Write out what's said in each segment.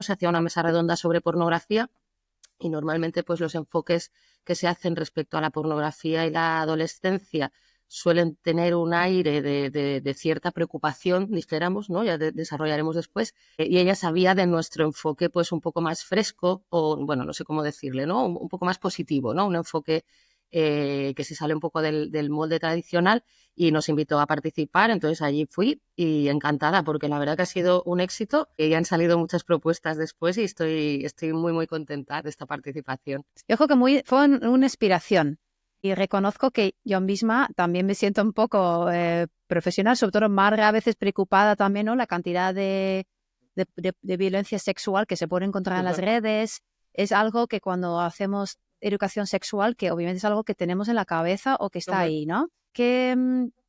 se hacía una mesa redonda sobre pornografía y normalmente pues los enfoques que se hacen respecto a la pornografía y la adolescencia suelen tener un aire de cierta preocupación, dijéramos, ¿no? Ya desarrollaremos después. Y ella sabía de nuestro enfoque pues un poco más fresco o, bueno, no sé cómo decirle, ¿no? Un poco más positivo, ¿no? Un enfoque que se sale un poco del molde tradicional y nos invitó a participar. Entonces allí fui y encantada porque la verdad que ha sido un éxito y ya han salido muchas propuestas después y estoy muy, muy contenta de esta participación. Yo creo que fue una inspiración y reconozco que yo misma también me siento un poco profesional, sobre todo madre a veces preocupada también, ¿no? La cantidad de violencia sexual que se puede encontrar en las redes. Es algo que cuando hacemos educación sexual, que obviamente es algo que tenemos en la cabeza o que está ahí, ¿no? ¿Qué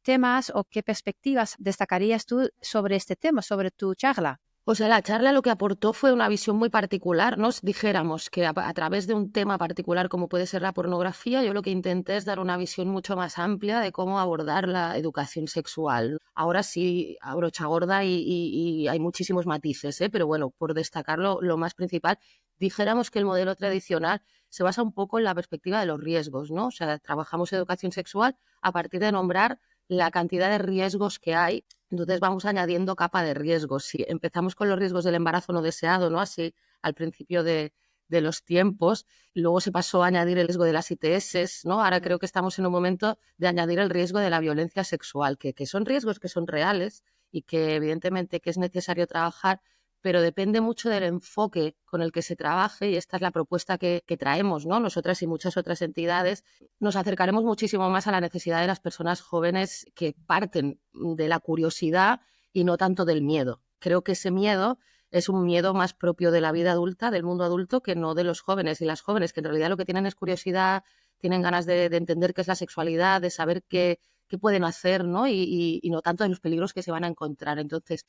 temas o qué perspectivas destacarías tú sobre este tema, sobre tu charla? O sea, la charla lo que aportó fue una visión muy particular. Nos dijéramos que a través de un tema particular como puede ser la pornografía, yo lo que intenté es dar una visión mucho más amplia de cómo abordar la educación sexual. Ahora sí, a brocha gorda y hay muchísimos matices, pero bueno, por destacarlo, lo más principal, dijéramos que el modelo tradicional se basa un poco en la perspectiva de los riesgos, ¿no? O sea, trabajamos educación sexual a partir de nombrar la cantidad de riesgos que hay. Entonces vamos añadiendo capa de riesgos. Si empezamos con los riesgos del embarazo no deseado, ¿no? Así al principio de los tiempos, luego se pasó a añadir el riesgo de las ITS, ¿no? Ahora creo que estamos en un momento de añadir el riesgo de la violencia sexual, que son riesgos que son reales y que evidentemente que es necesario trabajar, pero depende mucho del enfoque con el que se trabaje y esta es la propuesta que traemos, ¿no? Nosotras y muchas otras entidades nos acercaremos muchísimo más a la necesidad de las personas jóvenes que parten de la curiosidad y no tanto del miedo. Creo que ese miedo es un miedo más propio de la vida adulta, del mundo adulto, que no de los jóvenes y las jóvenes, que en realidad lo que tienen es curiosidad, tienen ganas de entender qué es la sexualidad, de saber qué pueden hacer, ¿no? Y no tanto de los peligros que se van a encontrar. Entonces,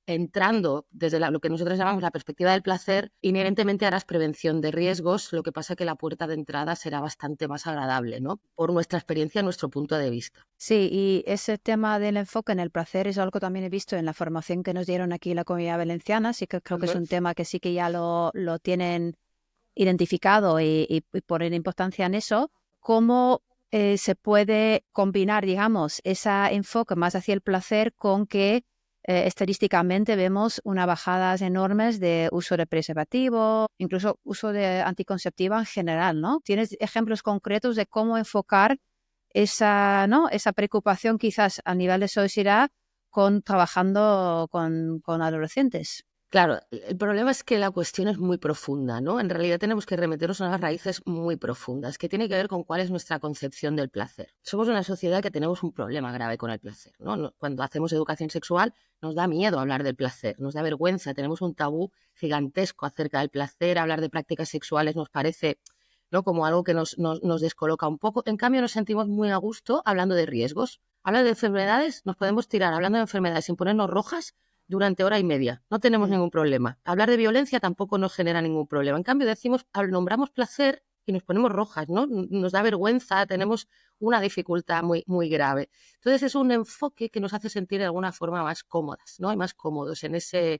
entrando desde lo que nosotros llamamos la perspectiva del placer, inherentemente harás prevención de riesgos, lo que pasa que la puerta de entrada será bastante más agradable, ¿no? Por nuestra experiencia, nuestro punto de vista. Sí, y ese tema del enfoque en el placer es algo que también he visto en la formación que nos dieron aquí en la Comunidad Valenciana. Sí que creo que es un tema que sí que ya lo tienen identificado y poner importancia en eso. ¿Cómo se puede combinar, digamos, ese enfoque más hacia el placer con que estadísticamente vemos unas bajadas enormes de uso de preservativo, incluso uso de anticonceptiva en general, ¿no? ¿Tienes ejemplos concretos de cómo enfocar esa, ¿no? esa preocupación quizás a nivel de sociedad trabajando con adolescentes? Claro, el problema es que la cuestión es muy profunda, ¿no? En realidad tenemos que remeternos a unas raíces muy profundas, que tiene que ver con cuál es nuestra concepción del placer. Somos una sociedad que tenemos un problema grave con el placer, ¿no? Cuando hacemos educación sexual nos da miedo hablar del placer, nos da vergüenza, tenemos un tabú gigantesco acerca del placer, hablar de prácticas sexuales nos parece, ¿no? Como algo que nos descoloca un poco. En cambio, nos sentimos muy a gusto hablando de riesgos. Hablar de enfermedades, nos podemos tirar hablando de enfermedades sin ponernos rojas durante hora y media. No tenemos ningún problema. Hablar de violencia tampoco nos genera ningún problema. En cambio, nombramos placer y nos ponemos rojas, ¿no? Nos da vergüenza, tenemos una dificultad muy, muy grave. Entonces, es un enfoque que nos hace sentir de alguna forma más cómodas, ¿no? Y más cómodos en ese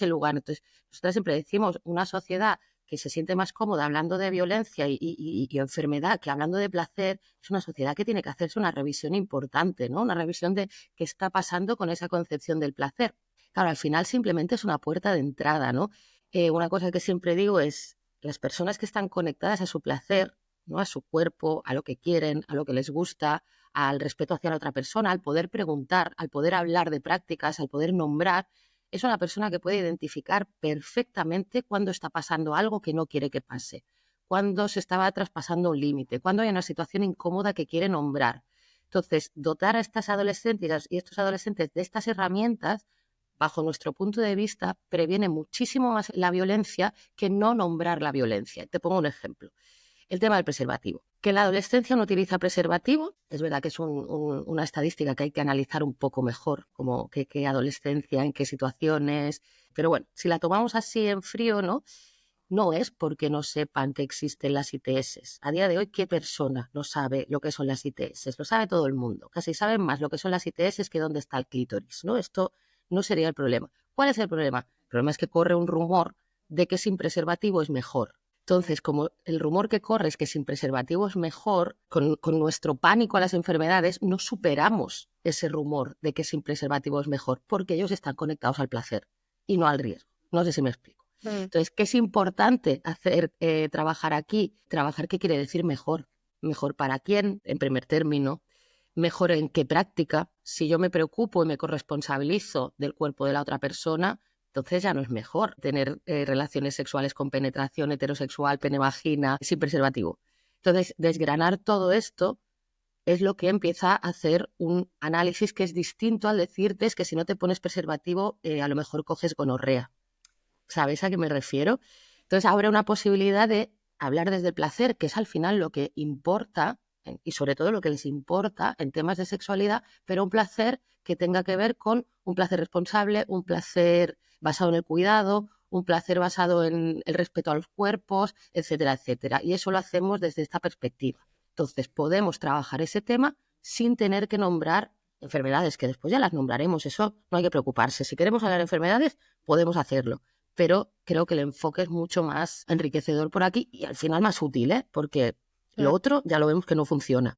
lugar. Entonces, nosotros siempre decimos, una sociedad que se siente más cómoda hablando de violencia y enfermedad que hablando de placer, es una sociedad que tiene que hacerse una revisión importante, ¿no? Una revisión de qué está pasando con esa concepción del placer. Claro, al final simplemente es una puerta de entrada, ¿no? Una cosa que siempre digo es, las personas que están conectadas a su placer, ¿no? A su cuerpo, a lo que quieren, a lo que les gusta, al respeto hacia la otra persona, al poder preguntar, al poder hablar de prácticas, al poder nombrar, es una persona que puede identificar perfectamente cuando está pasando algo que no quiere que pase, cuando se estaba traspasando un límite, cuando hay una situación incómoda que quiere nombrar. Entonces, dotar a estas adolescentes y estos adolescentes de estas herramientas bajo nuestro punto de vista, previene muchísimo más la violencia que no nombrar la violencia. Te pongo un ejemplo. El tema del preservativo. Que la adolescencia no utiliza preservativo, es verdad que es una estadística que hay que analizar un poco mejor, como qué adolescencia, en qué situaciones, pero bueno, si la tomamos así en frío, ¿no? No es porque no sepan que existen las ITS. A día de hoy, ¿qué persona no sabe lo que son las ITS? Lo sabe todo el mundo. Casi saben más lo que son las ITS que dónde está el clítoris, ¿no? Esto no sería el problema. ¿Cuál es el problema? El problema es que corre un rumor de que sin preservativo es mejor. Entonces, como el rumor que corre es que sin preservativo es mejor, con nuestro pánico a las enfermedades no superamos ese rumor de que sin preservativo es mejor, porque ellos están conectados al placer y no al riesgo. No sé si me explico. Entonces, ¿qué es importante hacer, trabajar aquí? Trabajar, ¿qué quiere decir mejor? ¿Mejor para quién? En primer término. ¿Mejor en qué práctica? Si yo me preocupo y me corresponsabilizo del cuerpo de la otra persona, entonces ya no es mejor tener relaciones sexuales con penetración heterosexual, pene-vagina, sin preservativo. Entonces, desgranar todo esto es lo que empieza a hacer un análisis que es distinto al decirte es que si no te pones preservativo, a lo mejor coges gonorrea. ¿Sabéis a qué me refiero? Entonces, abre una posibilidad de hablar desde el placer, que es al final lo que importa y sobre todo lo que les importa en temas de sexualidad, pero un placer que tenga que ver con un placer responsable, un placer basado en el cuidado, un placer basado en el respeto a los cuerpos, etcétera, etcétera. Y eso lo hacemos desde esta perspectiva. Entonces, podemos trabajar ese tema sin tener que nombrar enfermedades, que después ya las nombraremos, eso no hay que preocuparse. Si queremos hablar de enfermedades, podemos hacerlo, pero creo que el enfoque es mucho más enriquecedor por aquí y al final más útil, porque lo otro ya lo vemos que no funciona.